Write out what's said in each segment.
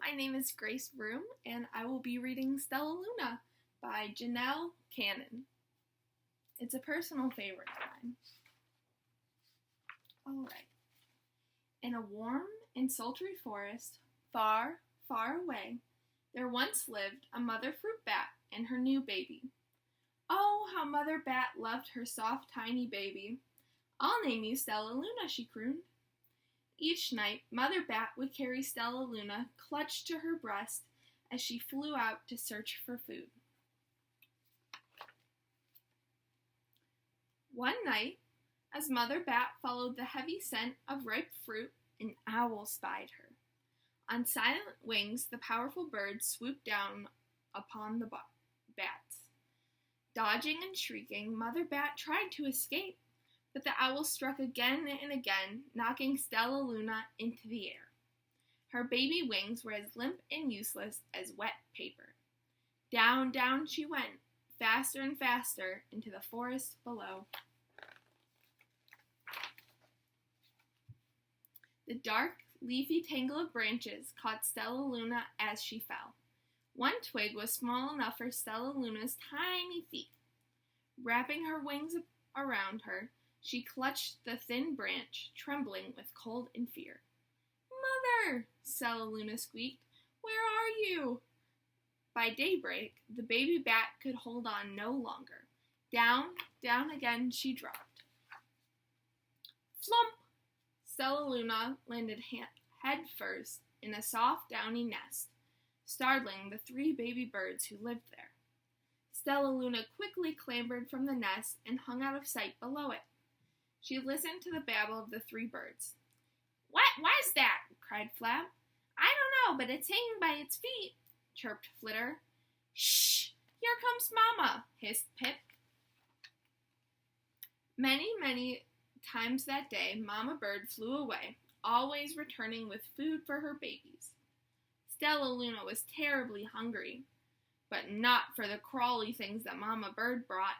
my name is Grace Broom, and I will be reading Stellaluna by Janelle Cannon. It's a personal favorite of mine. Alright. In a warm and sultry forest, far, far away, there once lived a mother fruit bat and her new baby. Oh, how Mother Bat loved her soft, tiny baby. "I'll name you Stellaluna," she crooned. Each night, Mother Bat would carry Stellaluna clutched to her breast as she flew out to search for food. One night, as Mother Bat followed the heavy scent of ripe fruit, an owl spied her. On silent wings, the powerful bird swooped down upon the bats. Dodging and shrieking, Mother Bat tried to escape, but the owl struck again and again, knocking Stellaluna into the air. Her baby wings were as limp and useless as wet paper. Down, down she went, faster and faster, into the forest below. The dark, leafy tangle of branches caught Stellaluna as she fell. One twig was small enough for Stellaluna's tiny feet. Wrapping her wings around her, she clutched the thin branch, trembling with cold and fear. "Mother!" Stellaluna squeaked. "Where are you?" By daybreak, the baby bat could hold on no longer. Down, down again she dropped. Flump! Stellaluna landed head first in a soft, downy nest, startling the 3 baby birds who lived there. Stellaluna quickly clambered from the nest and hung out of sight below it. She listened to the babble of the 3 birds. "What was that?" cried Flap. "I don't know, but it's hanging by its feet," chirped Flitter. "Shh! Here comes Mama!" hissed Pip. Many, many times that day, Mama Bird flew away, always returning with food for her babies. Stellaluna was terribly hungry, but not for the crawly things that Mama Bird brought.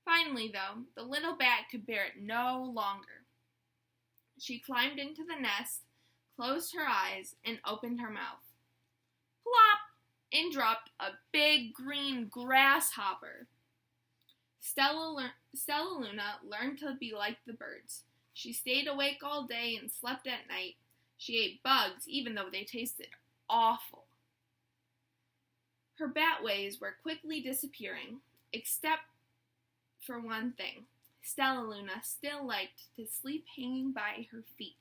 Finally, though, the little bat could bear it no longer. She climbed into the nest, closed her eyes, and opened her mouth. Plop! In dropped a big green grasshopper. Stellaluna learned to be like the birds. She stayed awake all day and slept at night. She ate bugs, even though they tasted awful. Her bat ways were quickly disappearing, except for one thing. Stellaluna still liked to sleep hanging by her feet.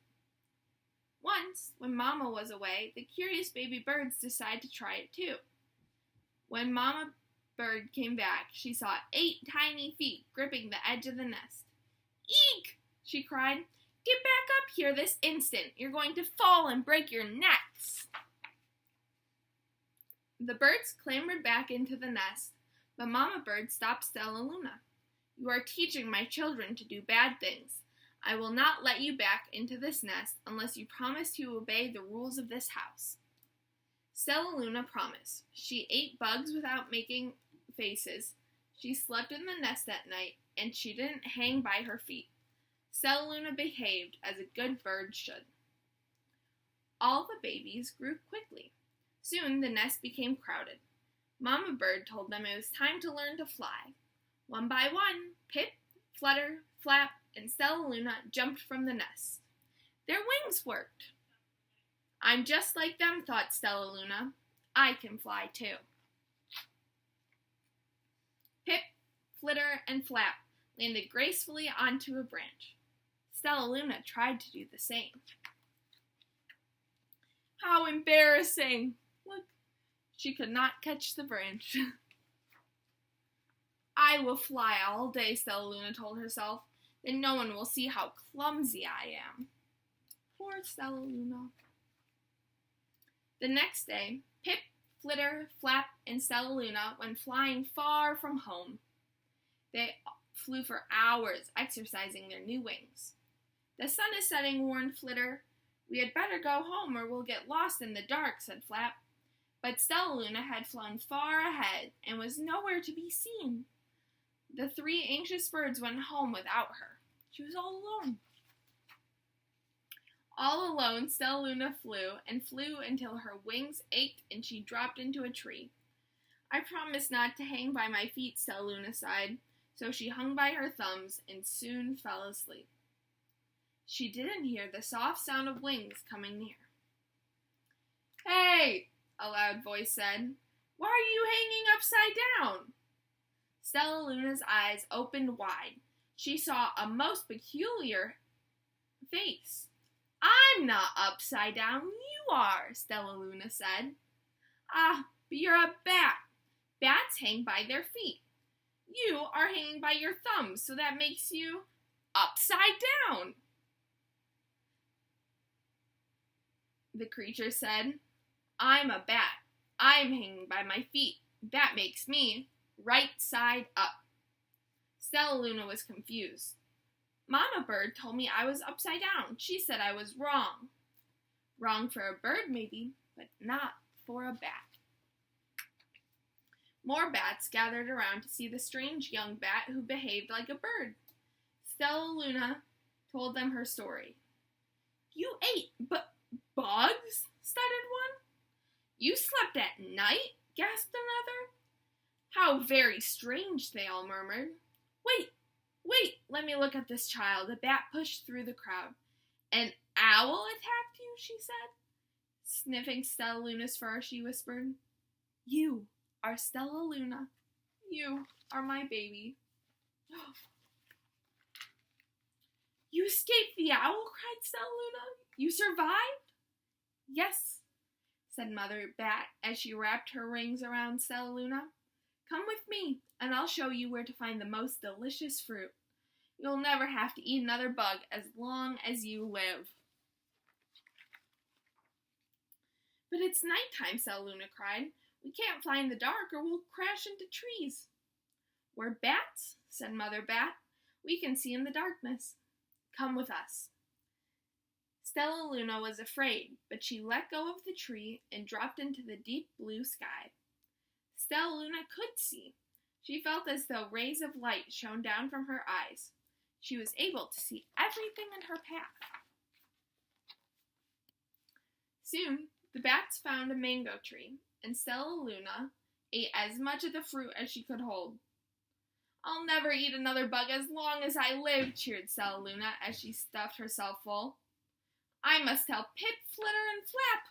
Once, when Mama was away, the curious baby birds decided to try it too. When Mama Bird came back, she saw 8 tiny feet gripping the edge of the nest. "Eek!" she cried. "Get back up here this instant. You're going to fall and break your necks." The birds clambered back into the nest, but Mama Bird stopped Stellaluna. "You are teaching my children to do bad things. I will not let you back into this nest unless you promise to obey the rules of this house." Stellaluna promised. She ate bugs without making faces. She slept in the nest at night, and she didn't hang by her feet. Stellaluna behaved as a good bird should. All the babies grew quickly. Soon the nest became crowded. Mama Bird told them it was time to learn to fly. One by one, Pip, Flutter, Flap, and Stellaluna jumped from the nest. Their wings worked. "I'm just like them," thought Stellaluna. "I can fly too." Pip, Flitter, and Flap landed gracefully onto a branch. Stellaluna tried to do the same. How embarrassing! Look, she could not catch the branch. "I will fly all day," Stellaluna told herself. "Then no one will see how clumsy I am." Poor Stellaluna. The next day, Pip, Flitter, Flap, and Stellaluna went flying far from home. They flew for hours, exercising their new wings. "The sun is setting," warned Flitter. "We had better go home or we'll get lost in the dark," said Flap. But Stellaluna had flown far ahead and was nowhere to be seen. The 3 anxious birds went home without her. She was all alone. All alone, Stellaluna flew and flew until her wings ached and she dropped into a tree. I promised not to hang by my feet, Stellaluna sighed, so she hung by her thumbs and soon fell asleep. She didn't hear the soft sound of wings coming near. "Hey!" a loud voice said. "Why are you hanging upside down?" Stellaluna's eyes opened wide. She saw a most peculiar face. "I'm not upside down, you are," Stellaluna said. "Ah, but you're a bat. Bats hang by their feet. You are hanging by your thumbs, so that makes you upside down." The creature said, "I'm a bat. I'm hanging by my feet. That makes me right side up." Stellaluna was confused. "Mama Bird told me I was upside down. She said I was wrong." Wrong for a bird, maybe, but not for a bat. More bats gathered around to see the strange young bat who behaved like a bird. Stellaluna told them her story. "You ate bugs?" stuttered one. "You slept at night?" gasped another. "How very strange," they all murmured. Wait, let me look at this child." The bat pushed through the crowd. "An owl attacked you?" she said. Sniffing Stellaluna's fur, she whispered, "You are Stellaluna. You are my baby." "You escaped the owl?" cried Stellaluna. "You survived?" "Yes," said Mother Bat as she wrapped her rings around Stellaluna. "Come with me, and I'll show you where to find the most delicious fruit. You'll never have to eat another bug as long as you live." "But it's nighttime," Stellaluna cried. "We can't fly in the dark or we'll crash into trees." "We're bats," said Mother Bat. "We can see in the darkness. Come with us." Stellaluna was afraid, but she let go of the tree and dropped into the deep blue sky. Stellaluna could see. She felt as though rays of light shone down from her eyes. She was able to see everything in her path. Soon, the bats found a mango tree, and Stellaluna ate as much of the fruit as she could hold. "I'll never eat another bug as long as I live," cheered Stellaluna as she stuffed herself full. "I must tell Pip, Flitter, and Flap."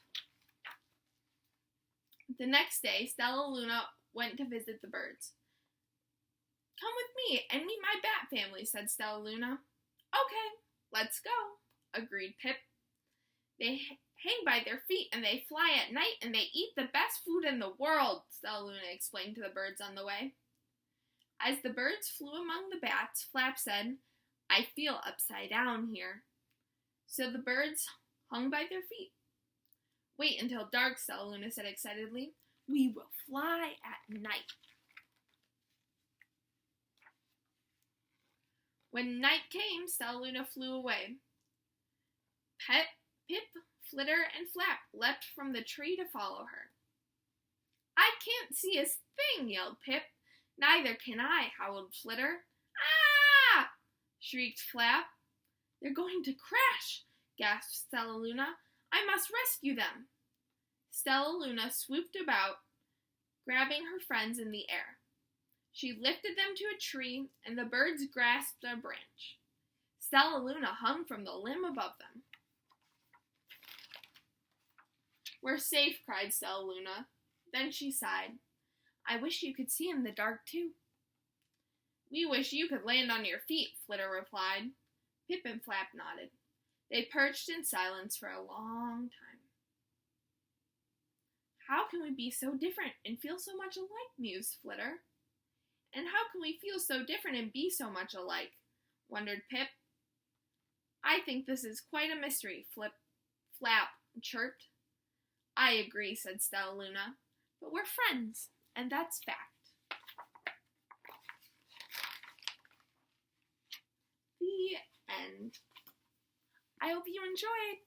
The next day, Stellaluna went to visit the birds. "Come with me and meet my bat family," said Stellaluna. "Okay, let's go," agreed Pip. "They hang by their feet and they fly at night and they eat the best food in the world," Stellaluna explained to the birds on the way. As the birds flew among the bats, Flap said, "I feel upside down here." So the birds hung by their feet. "Wait until dark," Stellaluna said excitedly. "We will fly at night." When night came, Stellaluna flew away. Pip, Flitter, and Flap leapt from the tree to follow her. "I can't see a thing," yelled Pip. "Neither can I," howled Flitter. "Ah!" shrieked Flap. "They're going to crash," gasped Stellaluna. "I must rescue them." Stellaluna swooped about, grabbing her friends in the air. She lifted them to a tree, and the birds grasped a branch. Stellaluna hung from the limb above them. "We're safe," cried Stellaluna. Then she sighed. "I wish you could see in the dark, too." "We wish you could land on your feet," Flitter replied. Pip and Flap nodded. They perched in silence for a long time. "How can we be so different and feel so much alike?" mused Flitter. "And how can we feel so different and be so much alike?" wondered Pip. "I think this is quite a mystery," Flap chirped. "I agree," said Stellaluna. "But we're friends, and that's fact." The end. I hope you enjoyed.